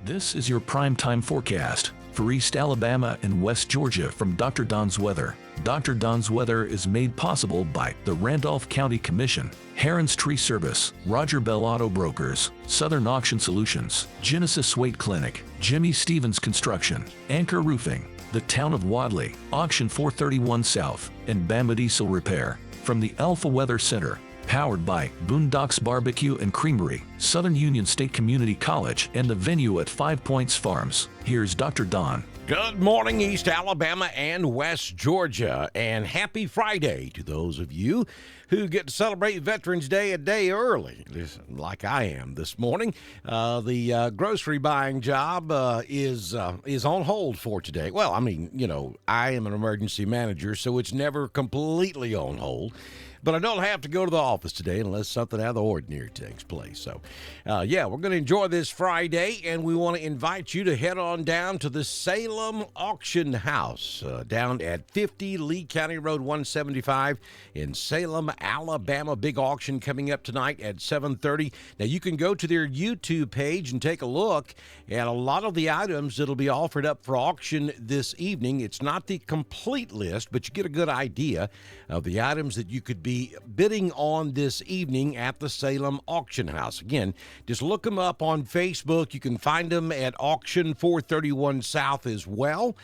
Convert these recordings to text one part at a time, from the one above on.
This is your primetime forecast for East Alabama and West Georgia from Dr. Don's Weather. Dr. Don's Weather is made possible by the Randolph County Commission, Heron's Tree Service, Roger Bell Auto Brokers, Southern Auction Solutions, Genesis Weight Clinic, Jimmy Stevens Construction, Anchor Roofing, the Town of Wadley, Auction 431 South, and Bama Diesel Repair. From the Alpha Weather Center, powered by Boondocks Barbecue and Creamery, Southern Union State Community College, and the venue at 5 Points Farms. Here's Dr. Don. Good morning, East Alabama and West Georgia, and happy Friday to those of you who get to celebrate Veterans Day a day early, like I am this morning. The grocery buying job is on hold for today. Well, I mean, I am an emergency manager, so it's never completely on hold. But I don't have to go to the office today unless something out of the ordinary takes place. So, we're going to enjoy this Friday, and we want to invite you to head on down to the Salem Auction House down at 50 Lee County Road 175 in Salem, Alabama. Big auction coming up tonight at 7:30. Now, you can go to their YouTube page and take a look at a lot of the items that will be offered up for auction this evening. It's not the complete list, but you get a good idea of the items that you could be bidding on this evening at the Salem Auction House. Again, just look them up on Facebook. You can find them at Auction 431 South as well.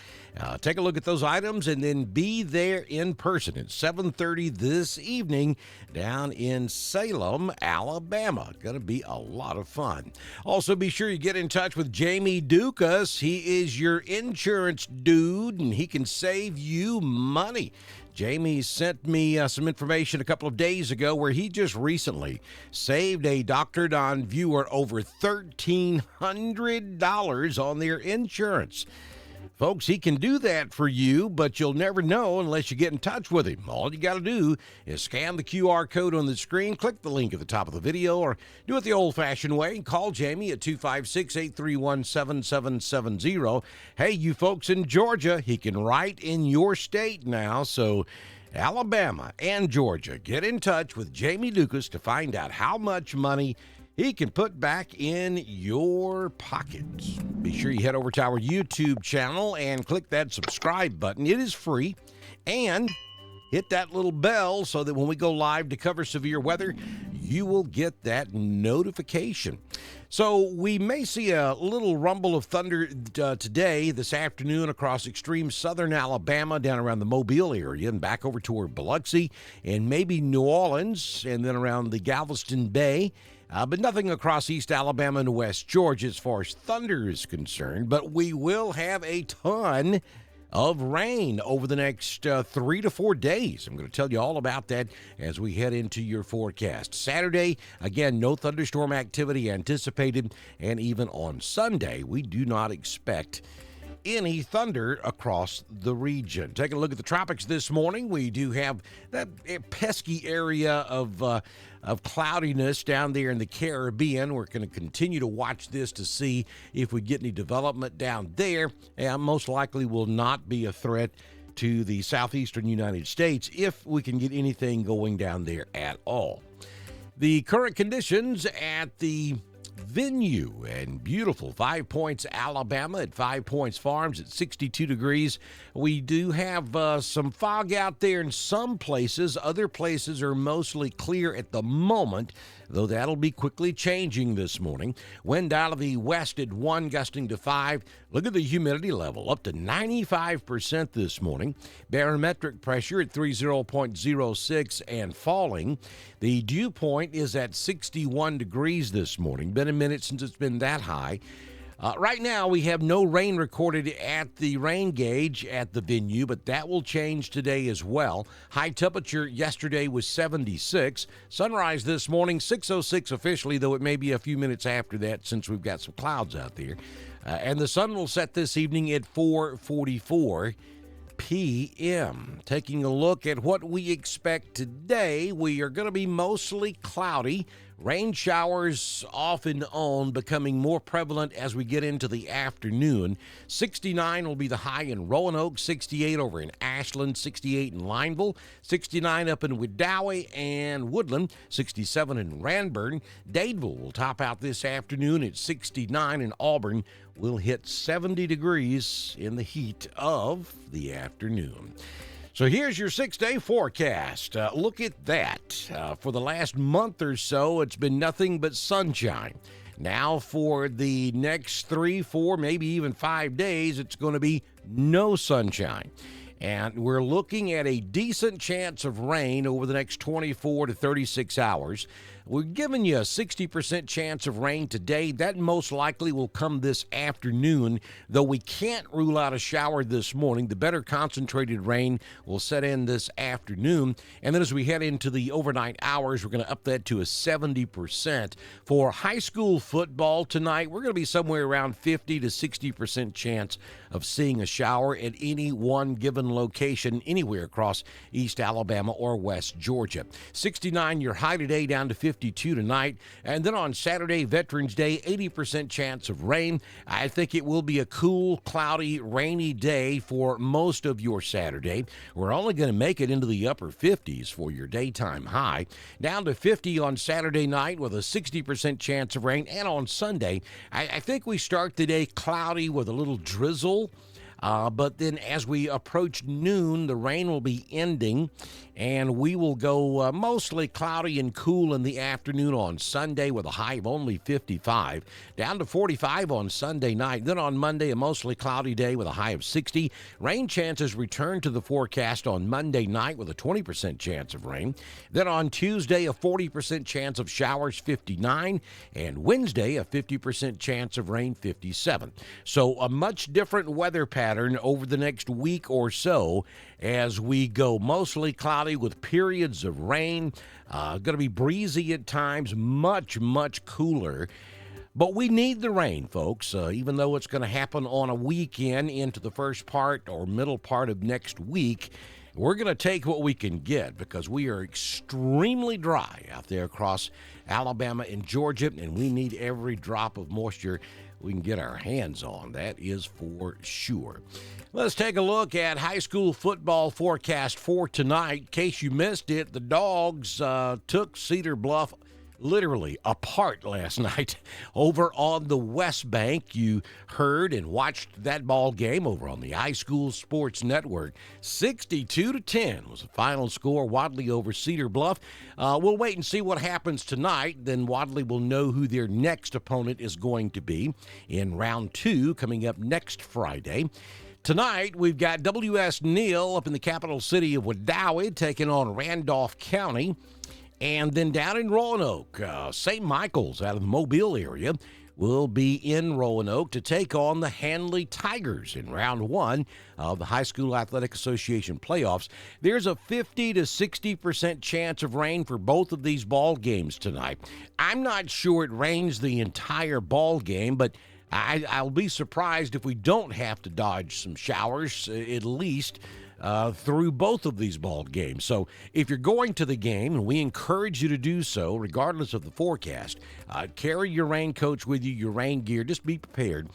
Take a look at those items and then be there in person at 7:30 this evening down in Salem, Alabama. Going to be a lot of fun. Also, be sure you get in touch with Jamie Dukas. He is your insurance dude, and he can save you money. Jamie sent me some information a couple of days ago where he just recently saved a Dr. Don viewer over $1,300 on their insurance. Folks, he can do that for you, but you'll never know unless you get in touch with him. All you got to do is scan the QR code on the screen, click the link at the top of the video, or do it the old-fashioned way and call Jamie at 256-831-7770. Hey, you folks in Georgia, he can write in your state now, so Alabama and Georgia, get in touch with Jamie Dukas to find out how much money he can put back in your pockets. Be sure you head over to our YouTube channel and click that subscribe button. It is free. And hit that little bell so that when we go live to cover severe weather, you will get that notification. So we may see a little rumble of thunder today, this afternoon, across extreme southern Alabama, down around the Mobile area and back over toward Biloxi and maybe New Orleans, and then around the Galveston Bay. But nothing across East Alabama and West Georgia as far as thunder is concerned. But we will have a ton of rain over the next 3 to 4 days. I'm going to tell you all about that as we head into your forecast. Saturday, again, no thunderstorm activity anticipated. And even on Sunday, we do not expect any thunder across the region. Taking a look at the tropics this morning, we do have that pesky area of cloudiness down there in the Caribbean. We're going to continue to watch this to see if we get any development down there. And most likely will not be a threat to the southeastern United States if we can get anything going down there at all. The current conditions at the venue and beautiful 5 Points, Alabama at 5 Points Farms at 62 degrees. We do have some fog out there in some places. Other places are mostly clear at the moment, though that'll be quickly changing this morning. Wind out of the west at 1, gusting to 5. Look at the humidity level, up to 95% this morning. Barometric pressure at 30.06 and falling. The dew point is at 61 degrees this morning. Been a minute since it's been that high. Right now, we have no rain recorded at the rain gauge at the venue, but that will change today as well. High temperature yesterday was 76. Sunrise this morning, 6:06 officially, though it may be a few minutes after that since we've got some clouds out there. And the sun will set this evening at 4:44 p.m. Taking a look at what we expect today, we are going to be mostly cloudy. Rain showers off and on, becoming more prevalent as we get into the afternoon. 69 will be the high in Roanoke, 68 over in Ashland, 68 in Lineville, 69 up in Wedowee and Woodland, 67 in Ranburne. Dadeville will top out this afternoon at 69, and Auburn will hit 70 degrees in the heat of the afternoon. So here's your 6-day forecast. Look at that. For the last month or so, it's been nothing but sunshine. Now for the next 3, 4, maybe even 5 days, it's going to be no sunshine. And we're looking at a decent chance of rain over the next 24 to 36 hours. We're giving you a 60% chance of rain today. That most likely will come this afternoon, though we can't rule out a shower this morning. The better concentrated rain will set in this afternoon. And then as we head into the overnight hours, we're going to up that to a 70%. For high school football tonight, we're going to be somewhere around 50 to 60% chance of seeing a shower at any one given location anywhere across East Alabama or West Georgia. 69 your high today, down to 52 tonight. And then on Saturday, Veterans Day, 80% chance of rain. I think it will be a cool, cloudy, rainy day for most of your Saturday. We're only going to make it into the upper 50s for your daytime high. Down to 50 on Saturday night with a 60% chance of rain. And on Sunday, I think we start the day cloudy with a little drizzle. But then as we approach noon, the rain will be ending, and we will go mostly cloudy and cool in the afternoon on Sunday with a high of only 55, down to 45 on Sunday night. Then on Monday, a mostly cloudy day with a high of 60. Rain chances return to the forecast on Monday night with a 20% chance of rain. Then on Tuesday, a 40% chance of showers, 59, and Wednesday, a 50% chance of rain, 57. So a much different weather pattern over the next week or so as we go mostly cloudy with periods of rain. Going to be breezy at times, much cooler. But we need the rain, folks, even though it's going to happen on a weekend into the first part or middle part of next week. We're going to take what we can get because we are extremely dry out there across Alabama and Georgia, and we need every drop of moisture we can get our hands on. That is for sure. Let's take a look at high school football forecast for tonight. In case you missed it, the Dogs took Cedar Bluff literally apart last night over on the West Bank. You heard and watched that ball game over on the iSchool Sports Network. 62-10 was the final score. Wadley over Cedar Bluff. We'll wait and see what happens tonight. Then Wadley will know who their next opponent is going to be in round 2 coming up next Friday. Tonight, we've got W.S. Neal up in the capital city of Wedowee taking on Randolph County. And then down in Roanoke, St. Michael's out of the Mobile area will be in Roanoke to take on the Handley Tigers in round 1 of the High School Athletic Association playoffs. There's a 50 to 60% chance of rain for both of these ball games tonight. I'm not sure it rains the entire ball game, but I'll be surprised if we don't have to dodge some showers, at least through both of these ball games. So if you're going to the game, and we encourage you to do so, regardless of the forecast, carry your raincoats with you, your rain gear. Just be prepared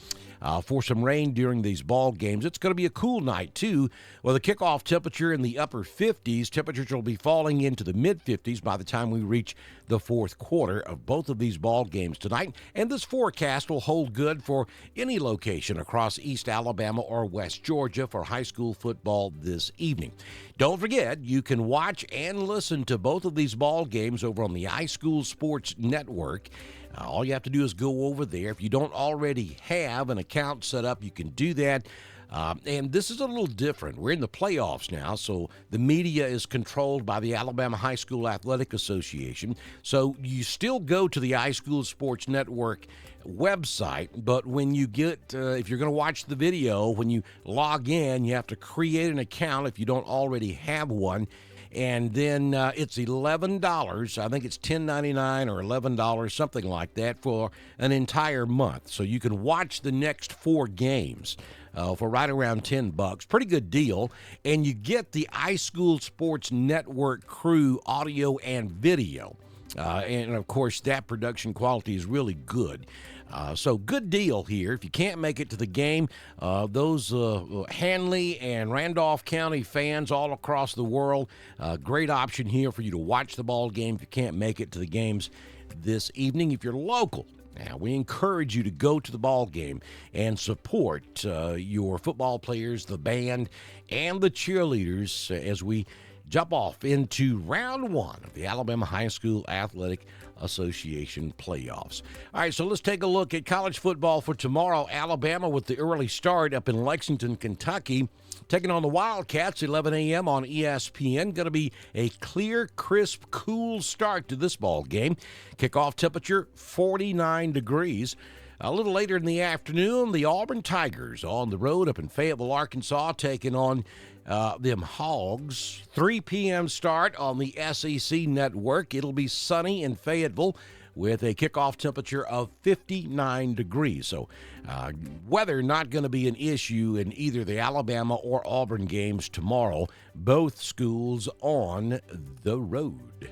for some rain during these ball games. It's going to be a cool night, too, with a kickoff temperature in the upper 50s. Temperatures will be falling into the mid-50s by the time we reach the fourth quarter of both of these ball games tonight. And this forecast will hold good for any location across East Alabama or West Georgia for high school football this evening. Don't forget, you can watch and listen to both of these ball games over on the iSchool Sports Network. All you have to do is go over there. If you don't already have an account set up, you can do that. And this is a little different. We're in the playoffs now, so the media is controlled by the Alabama High School Athletic Association. So you still go to the iSchool Sports Network website, but when you get, if you're going to watch the video, when you log in, you have to create an account if you don't already have one. And then it's $11. I think it's $10.99 or $11, something like that, for an entire month. So you can watch the next 4 games for right around $10. Pretty good deal. And you get the iSchool Sports Network crew audio and video. And, of course, that production quality is really good. So good deal here. If you can't make it to the game, those Hanley and Randolph County fans all across the world, great option here for you to watch the ball game if you can't make it to the games this evening. If you're local, now, we encourage you to go to the ball game and support your football players, the band, and the cheerleaders as we jump off into round one of the Alabama High School Athletic Association playoffs. All right, so let's take a look at college football for tomorrow. Alabama with the early start up in Lexington, Kentucky, taking on the Wildcats, 11 a.m. on ESPN. Going to be a clear, crisp, cool start to this ball game. Kickoff temperature, 49 degrees. A little later in the afternoon, the Auburn Tigers on the road up in Fayetteville, Arkansas, taking on them Hogs. 3 p.m. start on the SEC network. It'll be sunny in Fayetteville with a kickoff temperature of 59 degrees. So weather not going to be an issue in either the Alabama or Auburn games tomorrow. Both schools on the road.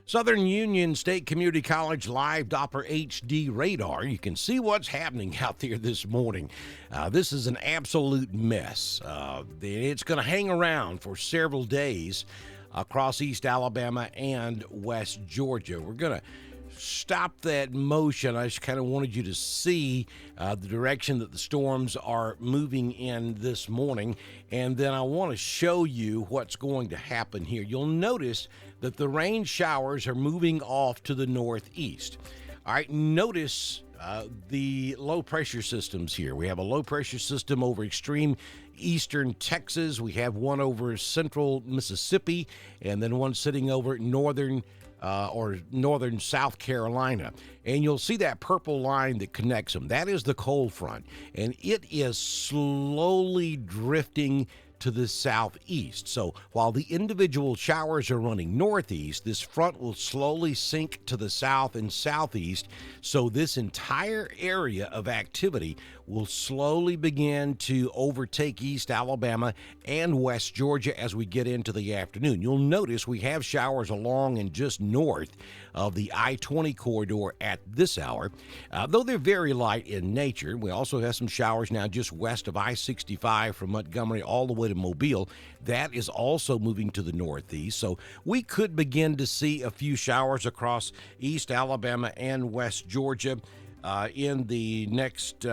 Southern Union State Community College live Doppler HD radar. You can see what's happening out there this morning. This is an absolute mess. It's going to hang around for several days across East Alabama and West Georgia. We're going to stop that motion. I just kind of wanted you to see the direction that the storms are moving in this morning, and then I want to show you what's going to happen here. You'll notice that the rain showers are moving off to the northeast. All right, notice the low pressure systems here. We have a low pressure system over extreme eastern Texas. We have one over central Mississippi, and then one sitting over northern South Carolina. And you'll see that purple line that connects them. That is the cold front, and it is slowly drifting to the southeast. So while the individual showers are running northeast, this front will slowly sink to the south and southeast. So this entire area of activity will slowly begin to overtake East Alabama and West Georgia as we get into the afternoon. You'll notice we have showers along and just north of the I-20 corridor at this hour, though they're very light in nature. We also have some showers now just west of I-65 from Montgomery all the way to Mobile. That is also moving to the northeast, so we could begin to see a few showers across East Alabama and West Georgia in the next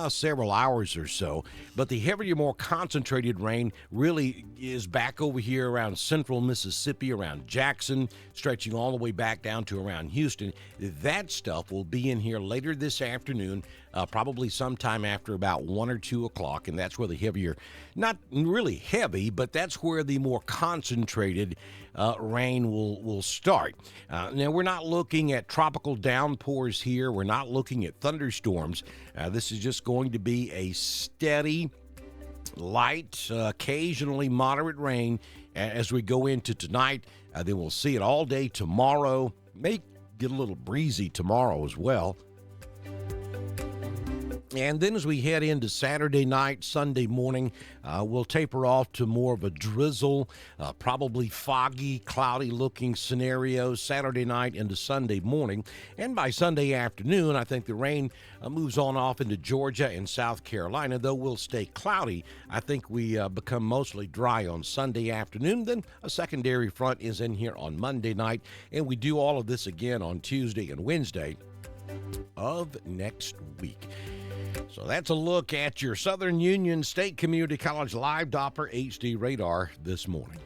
several hours or so. But the heavier, more concentrated rain really is back over here around central Mississippi, around Jackson, stretching all the way back down to around Houston. That stuff will be in here later this afternoon, probably sometime after about 1 or 2 o'clock, and that's where the heavier, not really heavy, but that's where the more concentrated rain will start. Now, we're not looking at tropical downpours here. We're not looking at thunderstorms. This is just going to be a steady, light, occasionally moderate rain as we go into tonight. Then we'll see it all day tomorrow. May get a little breezy tomorrow as well. And then as we head into Saturday night, Sunday morning, we'll taper off to more of a drizzle, probably foggy, cloudy-looking scenario Saturday night into Sunday morning. And by Sunday afternoon, I think the rain moves on off into Georgia and South Carolina, though we'll stay cloudy. I think we become mostly dry on Sunday afternoon. Then a secondary front is in here on Monday night, and we do all of this again on Tuesday and Wednesday of next week. So that's a look at your Southern Union State Community College live Doppler HD radar this morning.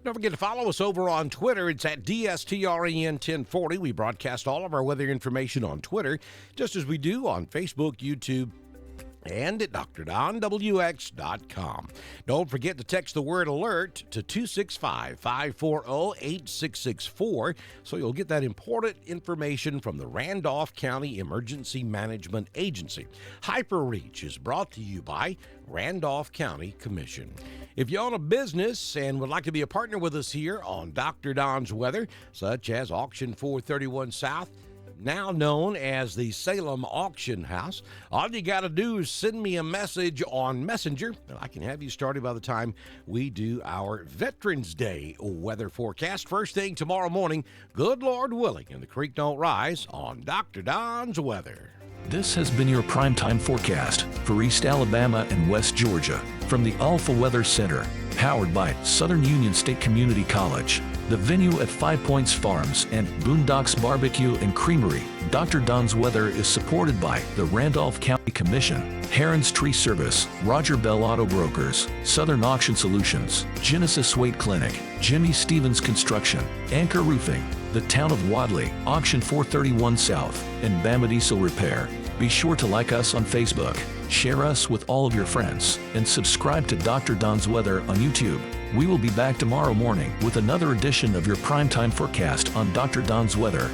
Don't forget to follow us over on Twitter. It's at DSTREN1040. We broadcast all of our weather information on Twitter, just as we do on Facebook, YouTube, and at DrDonWX.com. Don't forget to text the word alert to 265-540-8664 so you'll get that important information from the Randolph County Emergency Management Agency. HyperReach is brought to you by Randolph County Commission. If you own a business and would like to be a partner with us here on Dr. Don's Weather, such as Auction 431 South, now known as the Salem Auction House. All you got to do is send me a message on Messenger. I can have you started by the time we do our Veterans Day weather forecast. First thing tomorrow morning, good Lord willing, and the creek don't rise on Dr. Don's weather. This has been your primetime forecast for East Alabama and West Georgia from the Alpha Weather Center, powered by Southern Union State Community College, the venue at 5 Points Farms, and Boondocks Barbecue and Creamery. Dr. Don's weather is supported by the Randolph County Commission, Heron's Tree Service, Roger Bell Auto Brokers, Southern Auction Solutions, Genesis Weight Clinic, Jimmy Stevens Construction, Anchor Roofing, the Town of Wadley, Auction 431 South, and Bama Diesel Repair. Be sure to like us on Facebook, share us with all of your friends, and subscribe to Dr. Don's Weather on YouTube. We will be back tomorrow morning with another edition of your primetime forecast on Dr. Don's Weather.